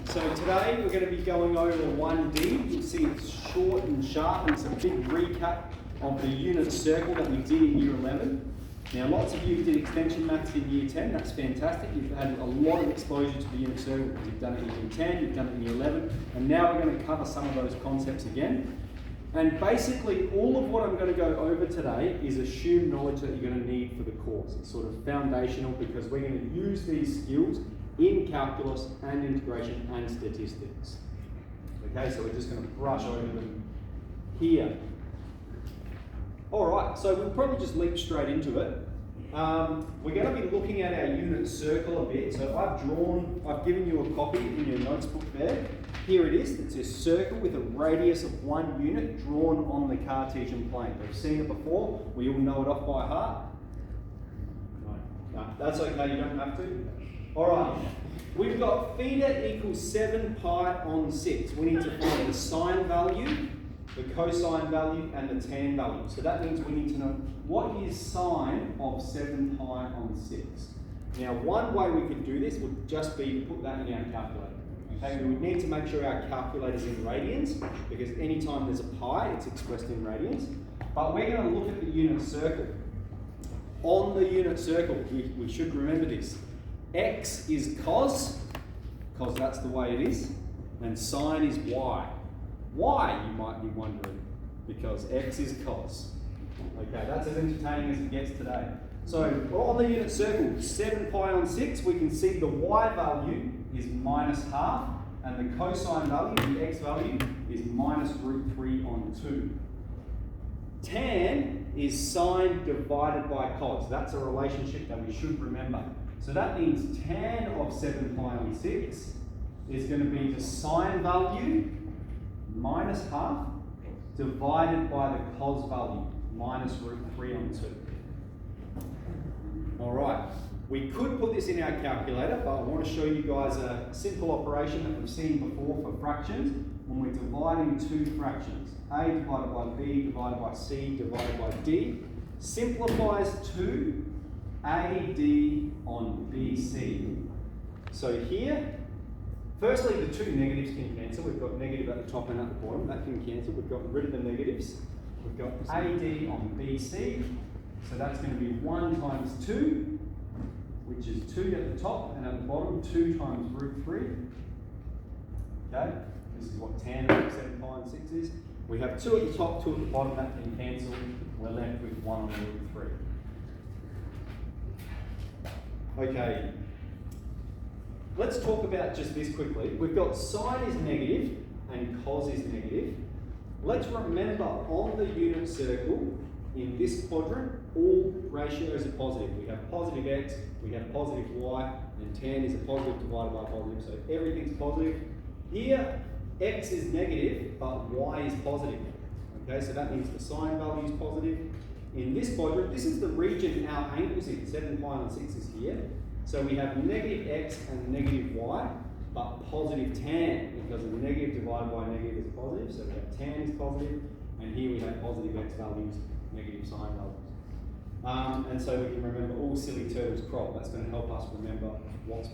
So today we're going to be going over 1D. You'll see it's short and sharp, and it's a big recap of the unit circle that we did in year 11. Now lots of you did extension maths in year 10, that's fantastic. You've had a lot of exposure to the unit circle because you've done it in year 10, you've done it in year 11, and now we're going to cover some of those concepts again. And basically all of what I'm going to go over today is assumed knowledge that you're going to need for the course. It's sort of foundational because we're going to use these skills in calculus and integration and statistics. Okay, so we're just going to brush over them here. Alright, so we'll probably just leap straight into it. We're going to be looking at our unit circle a bit. So I've given you a copy in your notes book there. Here it is. It's a circle with a radius of 1 unit drawn on the Cartesian plane. We've seen it before. We all know it off by heart. No, that's okay. You don't have to. Alright, we've got theta equals 7 pi on 6. We need to find the sine value, the cosine value, and the tan value. So that means we need to know what is sine of 7 pi on 6. Now one way we could do this would just be to put that in our calculator. Okay, we would need to make sure our calculator is in radians, because anytime there's a pi, it's expressed in radians. But we're going to look at the unit circle. On the unit circle, we should remember this. X is cos, because that's the way it is, and sine is y. Why, you might be wondering, because x is cos. Okay, that's as entertaining as it gets today. So on the unit circle, 7 pi on 6, we can see the y value is minus half, and the cosine value, the x value, is minus root 3 on 2. Tan is sine divided by cos. That's a relationship that we should remember. So that means tan of 7 pi on 6 is going to be the sine value minus half divided by the cos value minus root 3 on 2. Alright, we could put this in our calculator, but I want to show you guys a simple operation that we've seen before for fractions when we're dividing two fractions. A divided by B divided by C divided by D simplifies to AD on BC. So here, firstly the two negatives can cancel. We've got negative at the top and at the bottom. That can cancel. We've got rid of the negatives. We've got AD on BC. So that's going to be 1 times 2, which is 2 at the top, and at the bottom 2 times root 3. Okay, this is what tan of 7 pi on 6 is. We have 2 at the top, 2 at the bottom. That can cancel. We're left with 1 on root 3. Okay, let's talk about just this quickly. We've got sine is negative and cos is negative. Let's remember on the unit circle, in this quadrant, all ratios are positive. We have positive x, we have positive y, and tan is a positive divided by positive, so everything's positive. Here, x is negative, but y is positive. Okay, so that means the sine value is positive. In this quadrant, this is the region our angle's in. 7 pi on 6 is here. So we have negative x and negative y, but positive tan, because the negative divided by negative is positive. So we have tan is positive, and here we have positive x values, negative sine values. And so we can remember all silly turtles crop. That's going to help us remember what's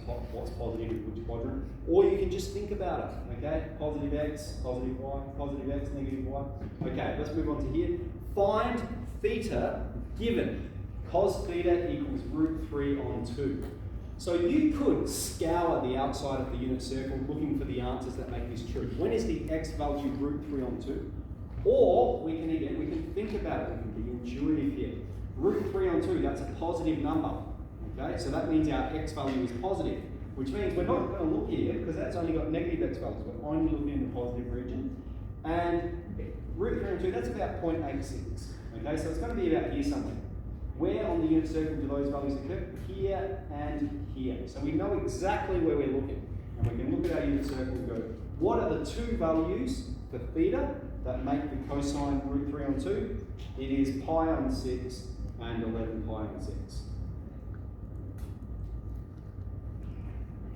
positive in which quadrant. Or you can just think about it, okay? Positive x, positive y, positive x, negative y. Okay, let's move on to here. Find theta given cos theta equals root 3 on 2. So you could scour the outside of the unit circle looking for the answers that make this true. When is the x value root 3 on 2? Or we can think about it, we can be intuitive here. Root 3 on 2, that's a positive number. Okay, so that means our x value is positive, which means we're not going to look here because that's only got negative x values. We're only looking in the positive region. And root 3 on 2, that's about 0.86. Okay, so it's going to be about here somewhere. Where on the unit circle do those values occur? Here and here. So we know exactly where we're looking. And we can look at our unit circle and go, what are the two values for theta that make the cosine root 3 on 2? It is pi on 6 and 11 pi on 6.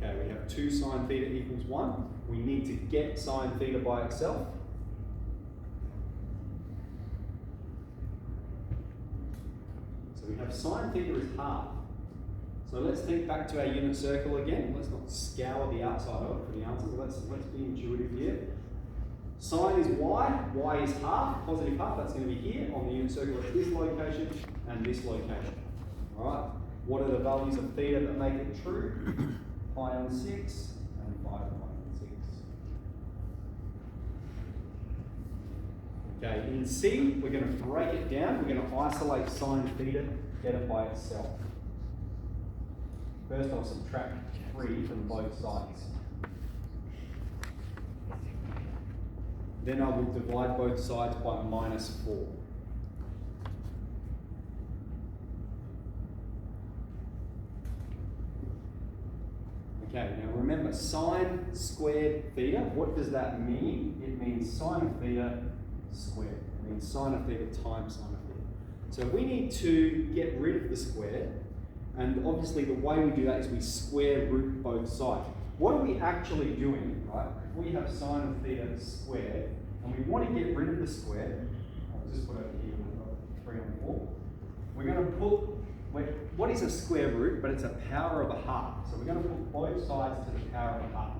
Okay, we have 2 sine theta equals 1. We need to get sine theta by itself. So we have sine theta is half. So let's think back to our unit circle again. Let's not scour the outside of it for the answers. Let's be intuitive here. Sine is y is half, positive half, that's going to be here on the unit circle at this location and this location. Alright, what are the values of theta that make it true? Pi on 6 and 5 pi on 6. Okay, in C, we're going to break it down. We're going to isolate sine theta, get it by itself. First, I'll subtract 3 from both sides. Then I will divide both sides by -4. Okay, now remember, sine squared theta, what does that mean? It means sine of theta squared. It means sine of theta times sine of theta. So we need to get rid of the square, and obviously the way we do that is we square root both sides. What are we actually doing, right? If we have sine of theta squared, and we want to get rid of the square, I'll just put it over here, we've got 3 on 4. We're going to put, what is a square root? But it's a power of a half. So we're going to put both sides to the power of a half,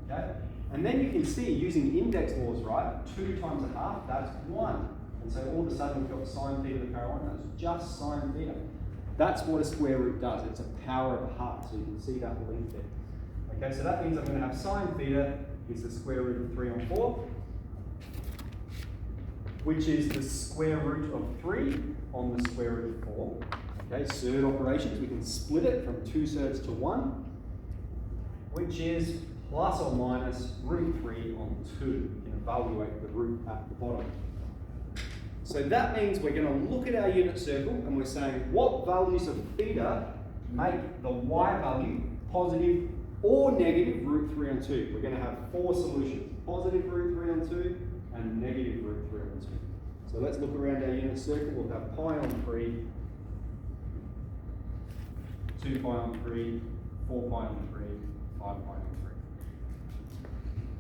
okay? And then you can see, using index laws, right, 2 times a half, that's 1. And so all of a sudden we've got sine theta to the power of 1, that's just sine theta. That's what a square root does, it's a power of a half, so you can see that link there. Okay, so that means I'm going to have sine theta is the square root of 3 on 4, which is the square root of 3 on the square root of 4. Okay, surd operations, we can split it from 2 surds to 1, which is plus or minus root 3 on 2. You can evaluate the root at the bottom. So that means we're going to look at our unit circle and we're saying what values of theta make the y value positive or negative root 3 on 2. We're going to have 4 solutions, positive root 3 on 2 and negative root 3 on 2. So let's look around our unit circle. We'll have pi on 3, 2 pi on 3, 4 pi on 3, 5 pi on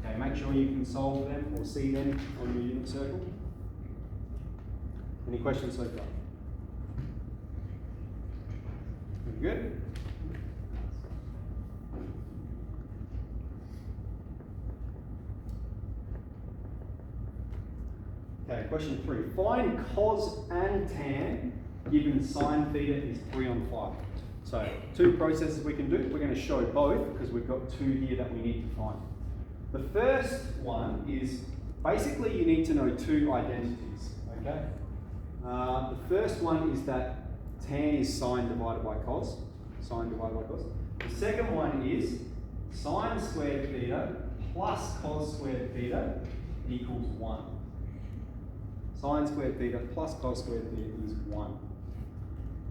3. Okay, make sure you can solve them or see them on your unit circle. Any questions so far? Good? Okay, question 3. Find cos and tan given sine theta is 3 on 5. So, 2 processes we can do. We're going to show both because we've got 2 here that we need to find. The first one is basically you need to know 2 identities. Okay? The first one is that tan is sine divided by cos. Sine divided by cos. The second one is sine squared theta plus cos squared theta equals 1. Sine squared theta plus cos squared theta is 1.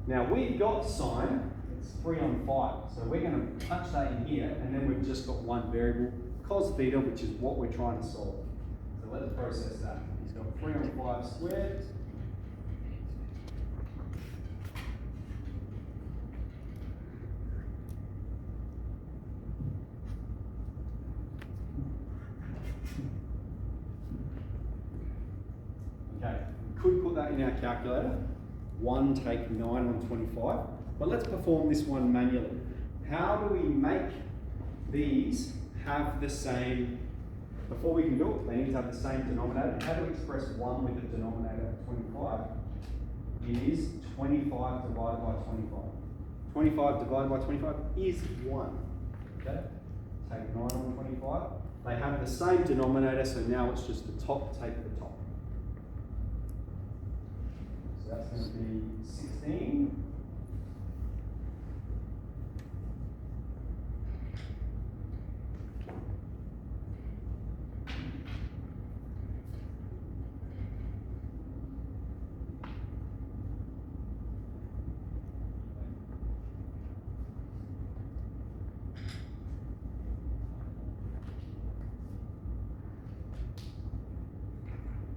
Now we've got sine, it's 3 on 5. So we're going to punch that in here, and then we've just got one variable, cos theta, which is what we're trying to solve. So let's process that. He's got 3 on 5 squared. Okay, we could put that in our calculator. 1 take 9 on 25. But let's perform this one manually. How do we make these have the same, before we can do it, they need to have the same denominator. How do we express 1 with a denominator of 25? It is 25 divided by 25. 25 divided by 25 is 1. Okay? Take 9 on 25. They have the same denominator, so now it's just the top, take the top. So that's going to be 16.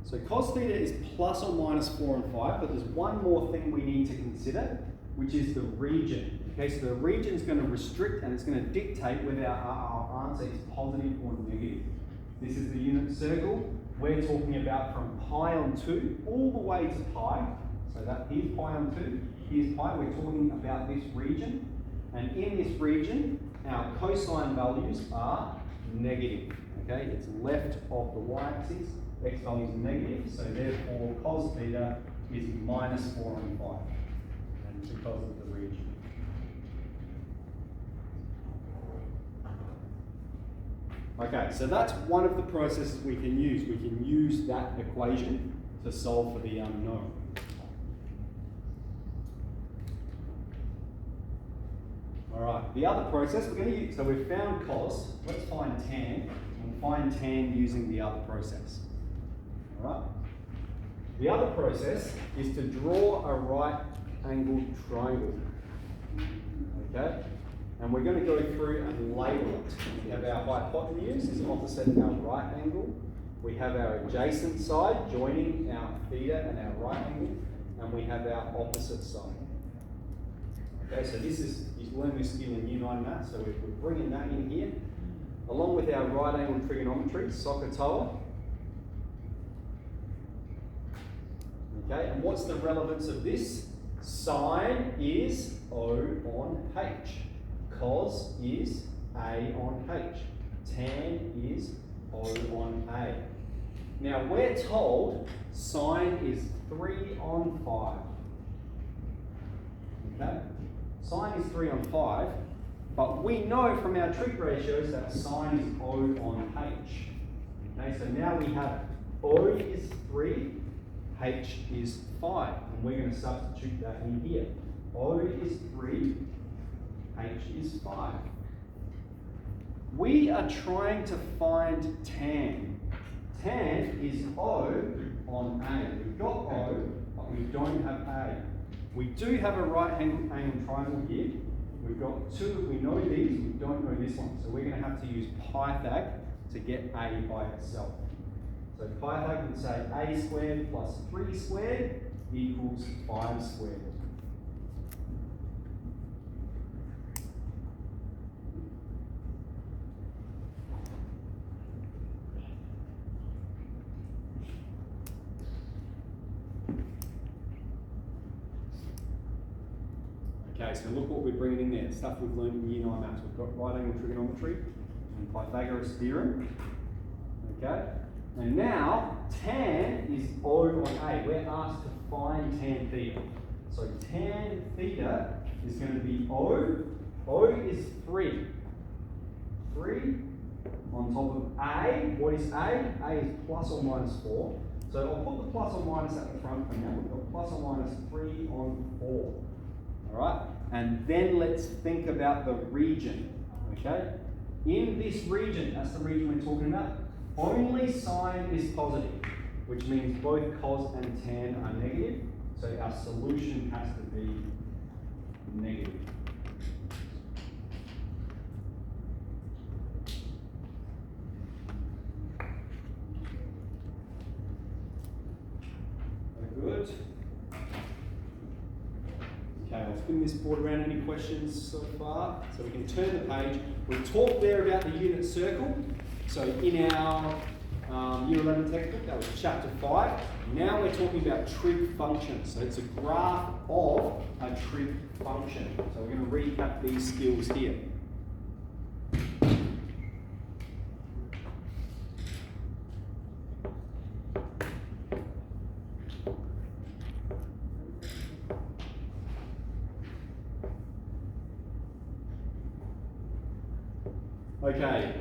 So cos theta is plus or minus 4 and 5, but there's one more thing we need to consider, which is the region. Okay, so the region is going to restrict and it's going to dictate whether our answer is positive or negative. This is the unit circle. We're talking about from pi on 2 all the way to pi. So that here's pi on 2, here's pi. We're talking about this region. And in this region, our cosine values are negative. Okay, it's left of the y-axis, x value is negative, so therefore cos theta is minus 4 on 5, and because of the region. Okay, so that's one of the processes we can use. We can use that equation to solve for the unknown. All right, the other process we're going to use, so we've found cos, let's find tan. We'll find tan using the other process. All right. The other process is to draw a right-angled triangle. Okay, and we're going to go through and label it. We have our hypotenuse is opposite our right angle. We have our adjacent side joining our theta and our right angle, and we have our opposite side. Okay, so this is, you've learned this skill in Year 9 maths, so we're bringing that in here, along with our right angle trigonometry, SOHCAHTOA. Okay, and what's the relevance of this? Sine is O on H. Cos is A on H. Tan is O on A. Now we're told sine is 3 on 5. Okay? Sine is 3 on 5, but we know from our trig ratios that sine is O on H. Okay, so now we have O is 3, H is 5, and we're going to substitute that in here. O is 3, H is 5. We are trying to find tan. Tan is O on A. We've got O, but we don't have A. We do have a right angle triangle here. We've got two, we know these, we don't know this one. So we're going to have to use Pythag to get A by itself. So Pythag would say A squared plus 3 squared equals 5 squared. Okay, so look what we're bringing in there, stuff we've learned in Year 9 maths. We've got right angle trigonometry and Pythagoras theorem. Okay, and now tan is O on A. We're asked to find tan theta. So tan theta is going to be O. O is 3. 3 on top of A. What is A? A is plus or minus 4. So I'll put the plus or minus at the front for now. We've got plus or minus 3 on 4. Alright, and then let's think about the region, okay? In this region, that's the region we're talking about, only sine is positive, which means both cos and tan are negative, so our solution has to be negative. Very good. Okay, I'll spin this board around. Any questions so far? So we can turn the page. We talked there about the unit circle. So in our Year 11 textbook, that was chapter 5. Now we're talking about trig functions. So it's a graph of a trig function. So we're going to recap these skills here. Okay,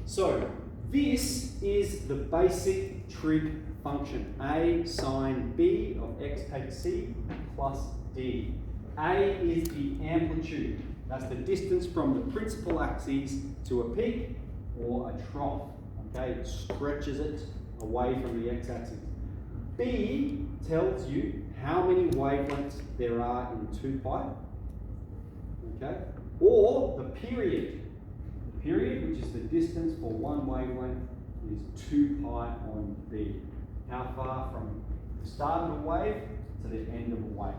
so this is the basic trig function, a sine b of x takes c plus d. A is the amplitude, that's the distance from the principal axis to a peak or a trough. Okay, it stretches it away from the x-axis. B tells you how many wavelengths there are in 2 pi. Okay, or the period. The period, which is the distance for one wavelength, is 2 pi on b. How far from the start of a wave to the end of a wave.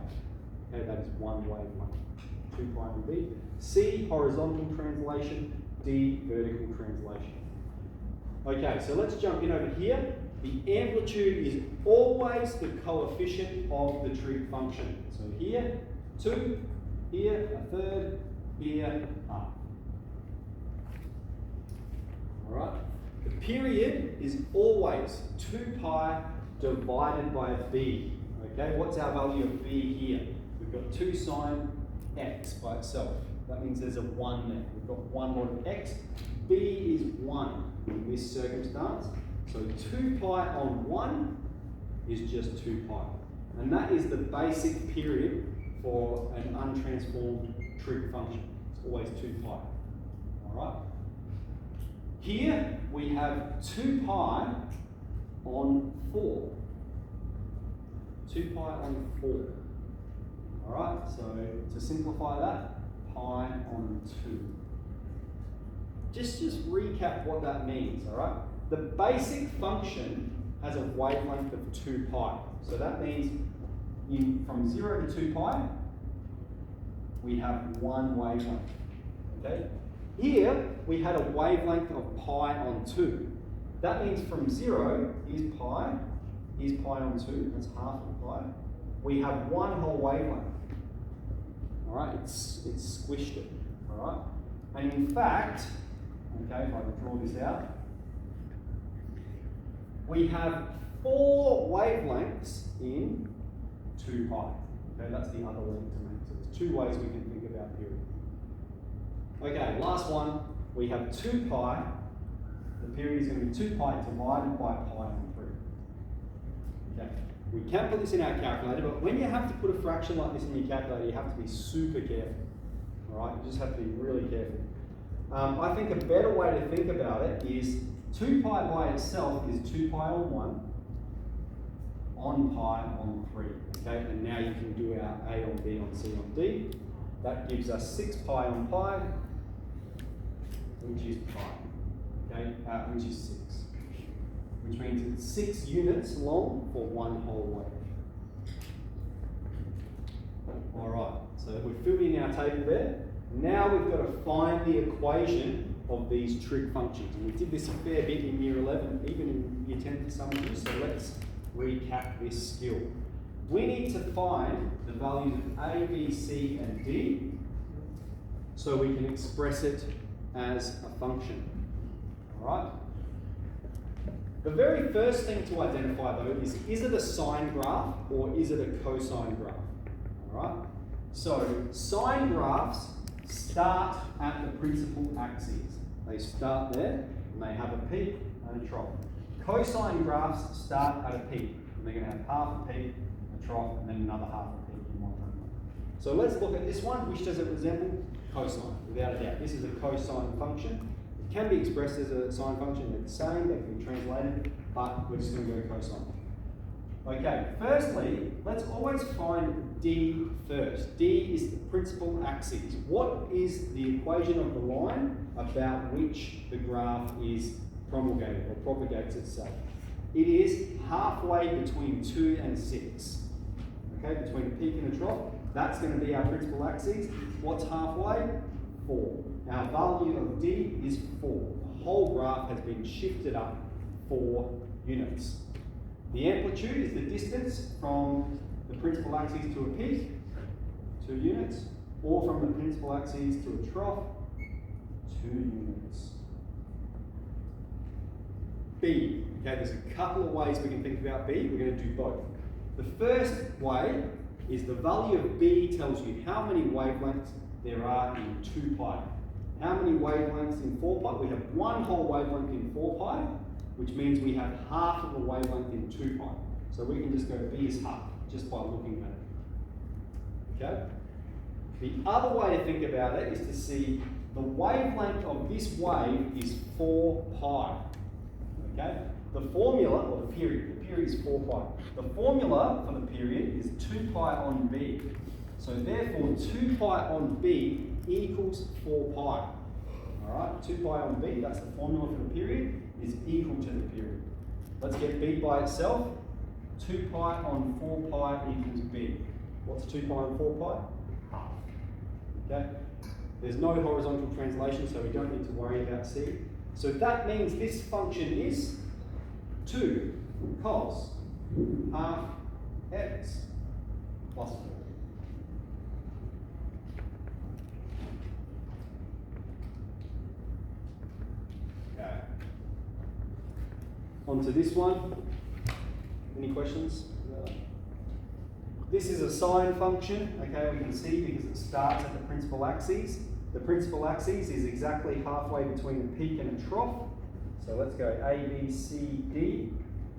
Okay, that is one wavelength. 2 pi on b. C, horizontal translation. D, vertical translation. Okay, so let's jump in over here. The amplitude is always the coefficient of the trig function. So here, 2, here, a third, here, half. All right? The period is always 2 pi divided by b. Okay, what's our value of b here? We've got 2 sine x by itself. That means there's a 1 there. We've got 1 mod of x. B is 1 in this circumstance. So 2 pi on 1 is just 2 pi. And that is the basic period for an untransformed trig function. It's always 2 pi. All right? Here we have 2 pi on 4. 2 pi on 4. All right, so to simplify that, pi on 2. Just recap what that means, all right? The basic function has a wavelength of 2 pi. So that means from 0 to 2 pi, we have 1 wavelength, okay? Here, we had a wavelength of pi on 2. That means from 0, here's pi on 2, that's half of pi. We have 1 whole wavelength. All right, it's squished it, all right? And in fact, okay, if I can draw this out, we have 4 wavelengths in 2 pi. Okay, that's the other link to make. So there's 2 ways we can think about period. Okay, last one, we have 2 pi. The period is going to be 2 pi divided by pi on 3. Okay, we can put this in our calculator, but when you have to put a fraction like this in your calculator, you have to be super careful. All right, you just have to be really careful. I think a better way to think about it is 2 pi by itself is 2 pi on 1 on pi on 3. Okay, and now you can do our A on B on C on D. That gives us 6 pi on pi, which is pi, okay, which is 6. Which means it's 6 units long for 1 whole wave. All right, so we've filled in our table there. Now we've got to find the equation of these trig functions. And we did this a fair bit in year 11, even in year 10 for some of you, so let's recap this skill. We need to find the values of A, B, C, and D so we can express it as a function. All right? The very first thing to identify though is it a sine graph or is it a cosine graph? All right? So sine graphs start at the principal axes. They start there and they have a peak and a trough. Cosine graphs start at a peak and they're going to have half a peak, a trough, and then another half a peak in one moment. So let's look at this one. Which does it resemble? Cosine, without a doubt. This is a cosine function. It can be expressed as a sine function. They're the same, they can be translated, but we're just going to go cosine. Okay, firstly, let's always find D first. D is the principal axis. What is the equation of the line about which the graph is promulgated or propagates itself? It is halfway between 2 and 6. Okay, between a peak and a trough. That's going to be our principal axis. What's halfway? 4. Our value of D is 4. The whole graph has been shifted up 4 units. The amplitude is the distance from the principal axis to a peak, 2 units, or from the principal axis to a trough, 2 units. B. Okay, there's a couple of ways we can think about B. We're going to do both. The first way is the value of B tells you how many wavelengths there are in 2 pi. How many wavelengths in 4 pi? We have 1 whole wavelength in 4 pi, which means we have half of a wavelength in 2 pi. So we can just go B is half, just by looking at it. Okay? The other way to think about it is to see the wavelength of this wave is 4 pi. Okay? The formula, or the period is 4 pi. The formula for the period is 2 pi on B. So therefore, 2 pi on B equals 4 pi. Alright, 2 pi on B, that's the formula for the period, is equal to the period. Let's get B by itself. 2 pi on 4 pi equals B. What's 2 pi on 4 pi? Half. Okay? There's no horizontal translation, so we don't need to worry about C. So that means this function is 2 cos half x plus 4. onto this one. Any questions? This is a sine function, okay, we can see because it starts at the principal axis. The principal axis is exactly halfway between a peak and a trough. So let's go A, B, C, D.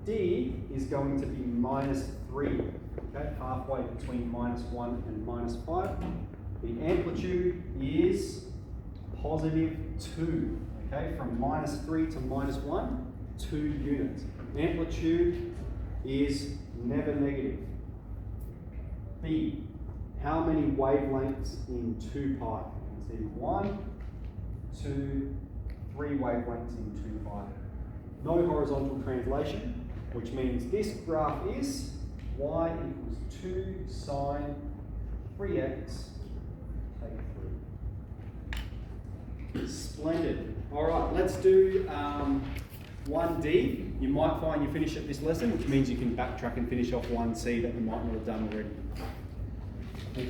D is going to be -3, okay, halfway between -1 and -5. The amplitude is +2, okay, from -3 to -1, 2 units. Amplitude is never negative. B, how many wavelengths in 2 pi? You can see 1, 2, 3 wavelengths in 2 pi. No horizontal translation, which means this graph is y equals 2 sine 3x take 3. Splendid. All right, let's do 1D. You might find you finish at this lesson, which means you can backtrack and finish off 1C that you might not have done already.